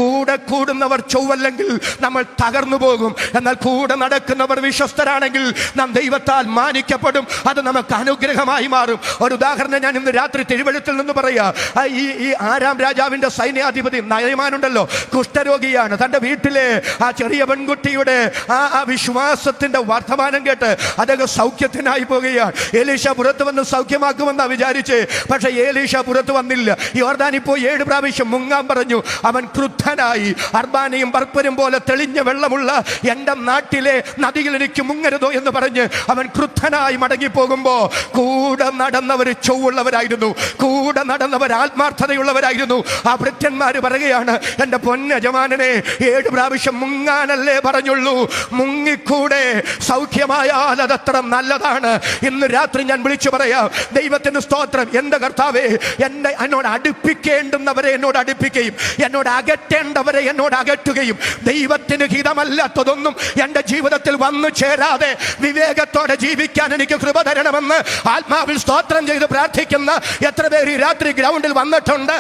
കൂടെ കൂടുന്നവർ ചൊവ്വല്ലെങ്കിൽ നമ്മൾ തകർന്നു പോകും. എന്നാൽ കൂടെ നടക്കുന്നവർ വിശ്വസ്തരാണെങ്കിൽ നാം ദൈവത്താൽ മാനിക്കപ്പെടും. അത് നമുക്ക് അനുഗ്രഹമായി മാറും. ഒരു ഉദാഹരണം ഞാൻ ഇന്ന് രാത്രി തിരുവെഴുത്തിൽ നിന്ന് പറയാ. ഈ ആരാം രാജാവിന്റെ സൈന്യാധിപതി നയമാനുണ്ടല്ലോ, കുഷ്ഠരോഗിയാണ്. തന്റെ വീട്ടിലെ ആ ചെറിയ പെൺകുട്ടിയുടെ ആ വിശ്വാസത്തിന്റെ വർത്തമാനം കേട്ട് അദ്ദേഹം സൗഖ്യത്തിനായി പോകുകയാണ്. എലീശ പുറത്ത് വന്ന് സൗഖ്യമാക്കുമെന്നാ വിചാരിച്ച്. പക്ഷെ എലീശ പുറത്ത് വന്നില്ല. യോർദാനിൽ പോയി 7 പ്രാവശ്യം മുങ്ങാൻ പറഞ്ഞു. അവൻ ക്രുദ്ധനായി. അർബാനയും ബർപ്പരും പോലെ തെളിഞ്ഞ വെള്ളമുള്ള എന്റെ നാട്ടിലെ നദിയിൽ എനിക്ക് മുങ്ങരുതോ എന്ന് പറഞ്ഞ് അവൻ ക്രുദ്ധനായി മടങ്ങിപ്പോകുമ്പോ കൂടെ നടന്നവർ ചൊവ്വുള്ളവരായിരുന്നു, കൂടെ നടന്നവർ ആത്മാർത്ഥതയുള്ളവരായിരുന്നു. ആ ഭൃത്യന്മാര് പറയുകയാണ്, എന്റെ പൊന്നജമാനനെ 7 പ്രാവശ്യം മുങ്ങാനല്ലേ പറഞ്ഞുള്ളൂ, മുങ്ങിക്കൂടെ? സൗഖ്യമായാൽ അതത്ര നല്ലതാണ്. ഇന്ന് രാത്രി ഞാൻ വിളിച്ചു പറയാം, ദൈവത്തിന് സ്തോത്രം. എന്റെ കർത്താവേ, എന്നോട് അടുപ്പിക്കേണ്ടുന്നവരെ എന്നോട് അടുപ്പിക്കുകയും എന്നോട് അകറ്റേണ്ടവരെ എന്നോട് അകറ്റുകയും ദൈവത്തിന് ഹിതമല്ലാത്തതൊന്നും എൻ്റെ ജീവിതത്തിൽ വന്നു ചേരാതെ വിവേകത്തോടെ ജീവിക്കാൻ എനിക്ക് കൃപ തരണമെന്ന് ആത്മാവിൽ സ്തോത്രം ചെയ്ത് പ്രാർത്ഥിക്കുന്ന എത്ര പേര് ഈ രാത്രി ഗ്രൗണ്ടിൽ വന്നിട്ടുണ്ട്?